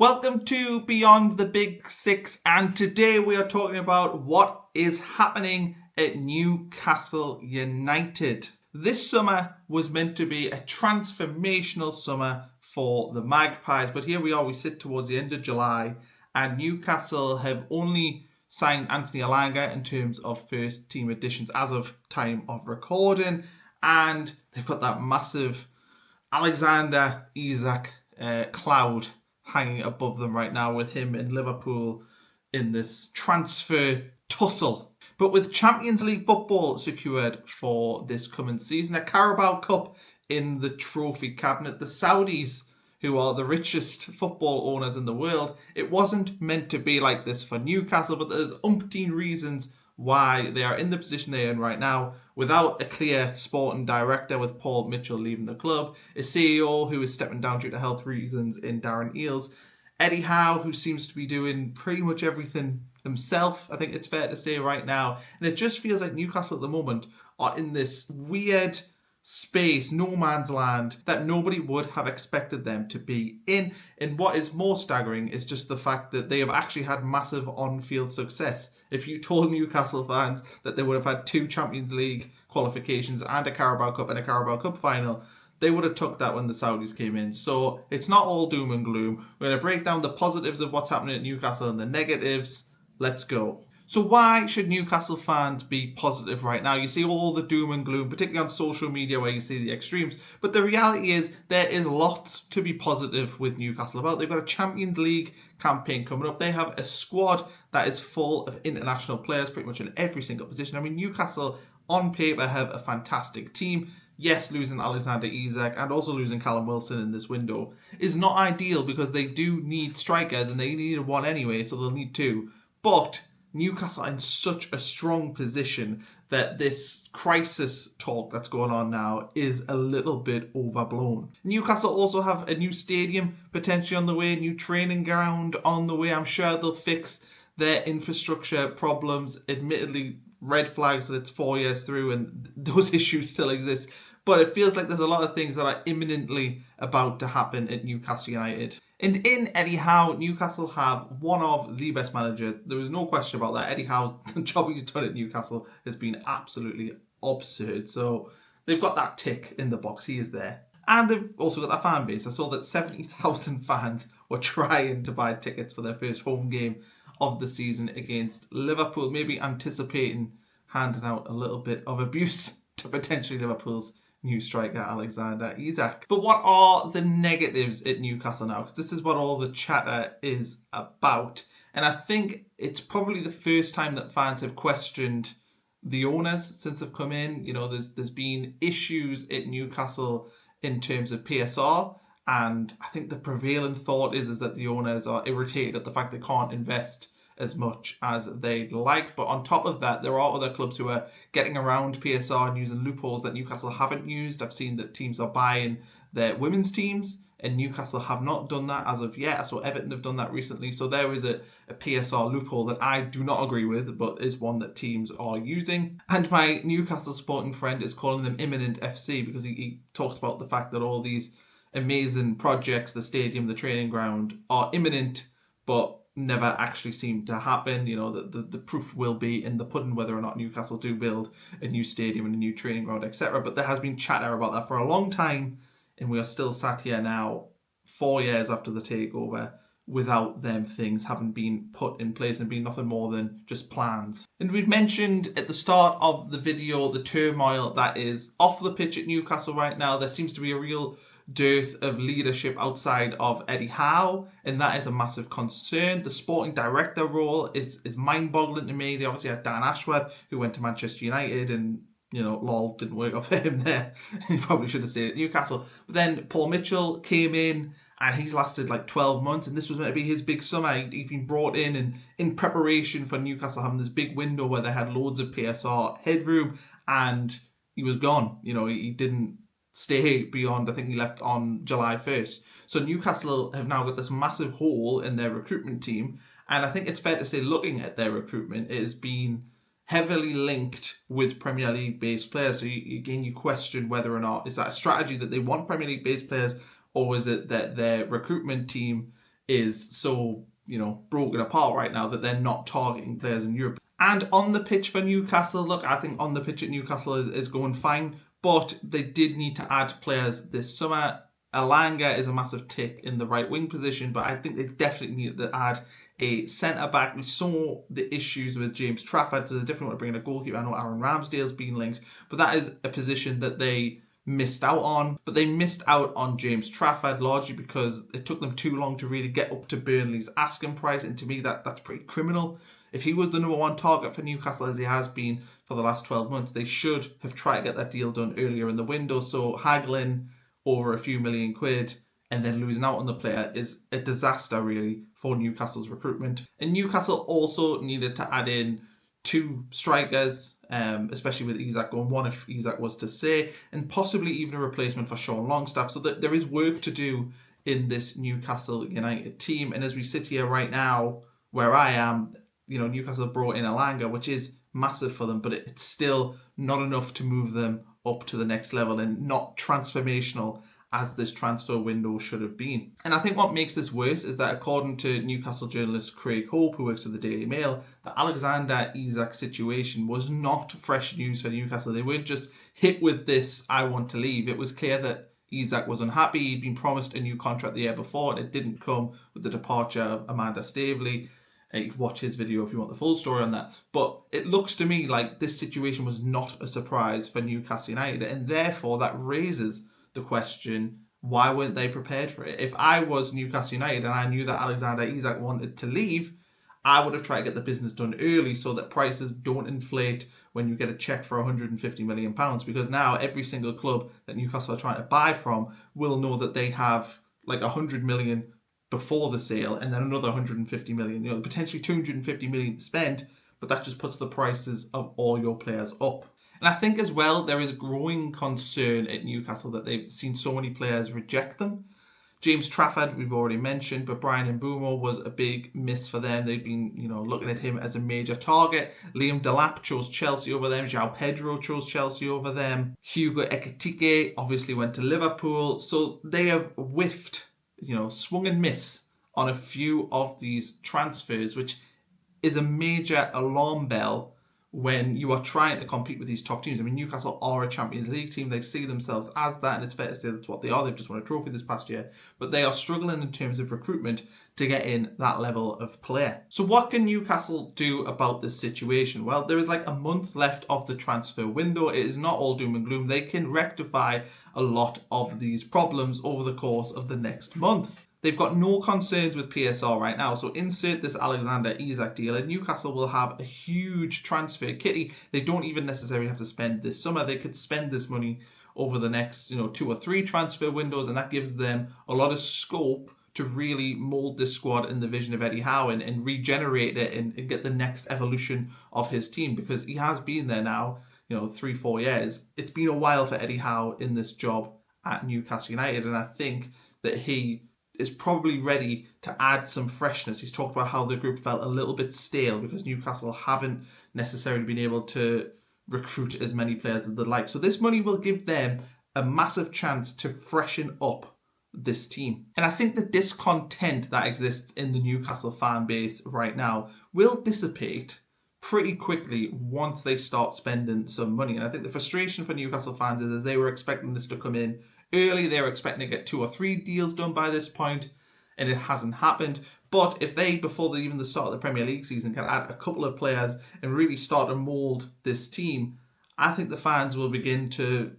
Welcome to Beyond the Big Six, and today we are talking about what is happening at Newcastle United. This summer was meant to be a transformational summer for the Magpies, but here we are, we sit towards the end of July, and Newcastle have only signed Anthony Elanga in terms of first team additions as of time of recording, and they've got that massive Alexander Isak cloud hanging above them right now, with him in Liverpool in this transfer tussle. But with Champions League football secured for this coming season, a Carabao Cup in the trophy cabinet, the Saudis, who are the richest football owners in the world, it wasn't meant to be like this for Newcastle, but there's umpteen reasons why they are in the position they're in right now, without a clear sporting director, with Paul Mitchell leaving the club, a CEO who is stepping down due to health reasons in Darren Eales, Eddie Howe, who seems to be doing pretty much everything himself, I think it's fair to say right now. And it just feels like Newcastle at the moment are in this weird space, no man's land, that nobody would have expected them to be in. And what is more staggering is just the fact that they have actually had massive on-field success. If you told Newcastle fans that they would have had 2 Champions League qualifications and a Carabao Cup and a Carabao Cup final, they would have took that when the Saudis came in. So it's not all doom and gloom. We're going to break down the positives of what's happening at Newcastle and the negatives. Let's go. So why should Newcastle fans be positive right now? You see all the doom and gloom, particularly on social media where you see the extremes. But the reality is there is lots to be positive with Newcastle about. They've got a Champions League campaign coming up. They have a squad that is full of international players pretty much in every single position. I mean, Newcastle on paper have a fantastic team. Yes, losing Alexander Isak and also losing Callum Wilson in this window is not ideal, because they do need strikers and they needed one anyway, so they'll need 2. But Newcastle are in such a strong position that this crisis talk that's going on now is a little bit overblown. Newcastle also have a new stadium potentially on the way, new training ground on the way. I'm sure they'll fix their infrastructure problems. Admittedly, red flags that it's 4 years through and those issues still exist. But it feels like there's a lot of things that are imminently about to happen at Newcastle United. And in Eddie Howe, Newcastle have one of the best managers. There is no question about that. Eddie Howe's the job he's done at Newcastle has been absolutely absurd. So they've got that tick in the box. He is there. And they've also got that fan base. I saw that 70,000 fans were trying to buy tickets for their first home game of the season against Liverpool, maybe anticipating handing out a little bit of abuse to potentially Liverpool's new striker Alexander Isak. But what are the negatives at Newcastle now? Because this is what all the chatter is about. And I think it's probably the first time that fans have questioned the owners since they've come in. You know, there's been issues at Newcastle in terms of PSR. And I think the prevailing thought is that the owners are irritated at the fact they can't invest as much as they'd like. But on top of that, there are other clubs who are getting around PSR and using loopholes that Newcastle haven't used. I've seen that teams are buying their women's teams, and Newcastle have not done that as of yet. I saw Everton have done that recently. So there is a PSR loophole that I do not agree with, but is one that teams are using. And my Newcastle supporting friend is calling them imminent FC, because he talks about the fact that all these amazing projects, the stadium, the training ground, are imminent, but never actually seem to happen. You know, the proof will be in the pudding whether or not Newcastle do build a new stadium and a new training ground, etc. But there has been chatter about that for a long time, and we are still sat here now, 4 years after the takeover, without them things having been put in place and being nothing more than just plans. And we'd mentioned at the start of the video the turmoil that is off the pitch at Newcastle right now. There seems to be a real dearth of leadership outside of Eddie Howe, and that is a massive concern. The sporting director role is mind-boggling to me. They obviously had Dan Ashworth, who went to Manchester United, and you know, lol, didn't work out for him there. He probably should have stayed at Newcastle. But then Paul Mitchell came in, and he's lasted like 12 months, and this was meant to be his big summer. He'd been brought in, and in preparation for Newcastle having this big window where they had loads of PSR headroom, and he was gone. You know, he didn't stay beyond, I think he left on July 1st. So Newcastle have now got this massive hole in their recruitment team, and I think it's fair to say, looking at their recruitment, it has been heavily linked with Premier League based players. So you question whether or not is that a strategy that they want Premier League based players, or is it that their recruitment team is so, broken apart right now that they're not targeting players in Europe. And on the pitch for Newcastle, look, I think on the pitch at Newcastle is going fine, but they did need to add players this summer. Elanga is a massive tick in the right wing position, but I think they definitely needed to add a centre-back. We saw the issues with James Trafford, so they definitely want to bring in a goalkeeper. I know Aaron Ramsdale's been linked, but that is a position that they missed out on. But they missed out on James Trafford largely because it took them too long to really get up to Burnley's asking price, and to me that's pretty criminal. If he was the number one target for Newcastle, as he has been for the last 12 months, they should have tried to get that deal done earlier in the window. So haggling over a few million quid and then losing out on the player is a disaster, really, for Newcastle's recruitment. And Newcastle also needed to add in 2 strikers, especially with Isak going, one if Isak was to stay, and possibly even a replacement for Sean Longstaff. So that there is work to do in this Newcastle United team. And as we sit here right now, where I am, Newcastle brought in Elanga, which is massive for them, but it's still not enough to move them up to the next level and not transformational as this transfer window should have been. And I think what makes this worse is that according to Newcastle journalist Craig Hope, who works at the Daily Mail, the Alexander Isak situation was not fresh news for Newcastle. They weren't just hit with this, I want to leave. It was clear that Isak was unhappy. He'd been promised a new contract the year before, and it didn't come with the departure of Amanda Staveley. You can watch his video if you want the full story on that. But it looks to me like this situation was not a surprise for Newcastle United, and therefore that raises the question, why weren't they prepared for it? If I was Newcastle United and I knew that Alexander Isak wanted to leave, I would have tried to get the business done early so that prices don't inflate when you get a cheque for £150 million, because now every single club that Newcastle are trying to buy from will know that they have like 100 million before the sale and then another 150 million, potentially 250 million to spend, but that just puts the prices of all your players up. And I think as well, there is growing concern at Newcastle that they've seen so many players reject them. James Trafford, we've already mentioned, but Brian Mbeumo was a big miss for them. They've been, looking at him as a major target. Liam Delap chose Chelsea over them. João Pedro chose Chelsea over them. Hugo Ekitike obviously went to Liverpool. So they have whiffed, swung and miss on a few of these transfers, which is a major alarm bell when you are trying to compete with these top teams. I mean, Newcastle are a Champions League team. They see themselves as that, and it's fair to say that's what they are. They've just won a trophy this past year, but they are struggling in terms of recruitment to get in that level of player. So what can Newcastle do about this situation? Well, there is like a month left of the transfer window. It is not all doom and gloom. They can rectify a lot of these problems over the course of the next month. They've got no concerns with PSR right now, so insert this Alexander Isak deal and Newcastle will have a huge transfer kitty. They don't even necessarily have to spend this summer. They could spend this money over the next 2 or 3 transfer windows, and that gives them a lot of scope to really mould this squad in the vision of Eddie Howe and regenerate it and get the next evolution of his team, because he has been there now 3-4 years. It's been a while for Eddie Howe in this job at Newcastle United, and I think that he is probably ready to add some freshness. He's talked about how the group felt a little bit stale because Newcastle haven't necessarily been able to recruit as many players as they'd like. So this money will give them a massive chance to freshen up this team. And I think the discontent that exists in the Newcastle fan base right now will dissipate pretty quickly once they start spending some money. And I think the frustration for Newcastle fans is they were expecting this to come in early. They were expecting to get 2 or 3 deals done by this point, and it hasn't happened. But if they, before even the start of the Premier League season, can add a couple of players and really start to mould this team, I think the fans will begin to,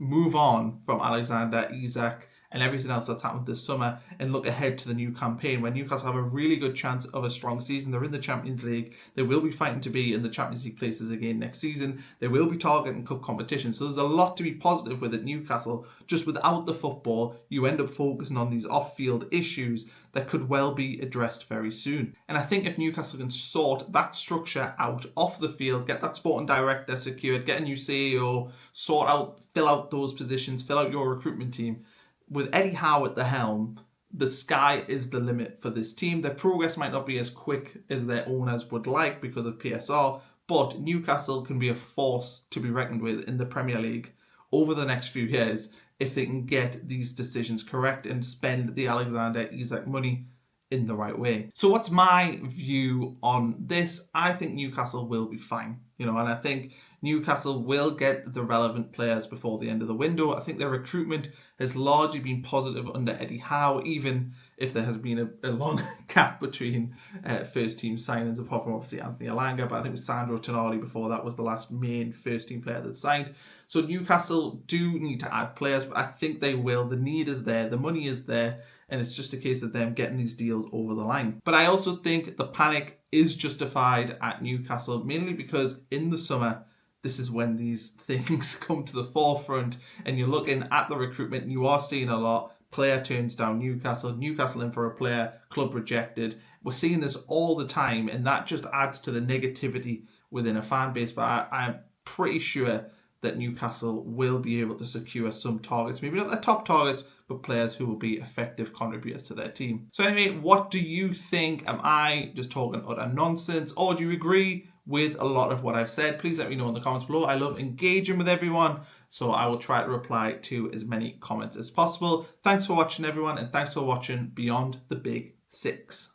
move on from Alexander Isak and everything else that's happened this summer and look ahead to the new campaign where Newcastle have a really good chance of a strong season. They're in the Champions League. They will be fighting to be in the Champions League places again next season. They will be targeting cup competition. So there's a lot to be positive with at Newcastle. Just without the football, you end up focusing on these off-field issues that could well be addressed very soon. And I think if Newcastle can sort that structure out off the field, get that sporting director secured, get a new CEO, fill out those positions, fill out your recruitment team, with Eddie Howe at the helm, the sky is the limit for this team. Their progress might not be as quick as their owners would like because of PSR, but Newcastle can be a force to be reckoned with in the Premier League over the next few years if they can get these decisions correct and spend the Alexander Isak money in the right way. So what's my view on this? I think Newcastle will be fine, and I think Newcastle will get the relevant players before the end of the window. I think their recruitment has largely been positive under Eddie Howe, even if there has been a long gap between first team signings, apart from obviously Anthony Elanga, but I think Sandro Tonali before that was the last main first team player that signed. So Newcastle do need to add players, but I think they will. The need is there, the money is there, and it's just a case of them getting these deals over the line. But I also think the panic is justified at Newcastle, mainly because in the summer, this is when these things come to the forefront, and you're looking at the recruitment and you are seeing a lot. Player turns down Newcastle in for a player, club rejected. We're seeing this all the time, and that just adds to the negativity within a fan base. But I'm pretty sure that Newcastle will be able to secure some targets, maybe not the top targets, but players who will be effective contributors to their team. So anyway, what do you think? Am I just talking utter nonsense, or do you agree with a lot of what I've said? Please let me know in the comments below. I love engaging with everyone, so I will try to reply to as many comments as possible. Thanks for watching, everyone, and thanks for watching Beyond the Big Six.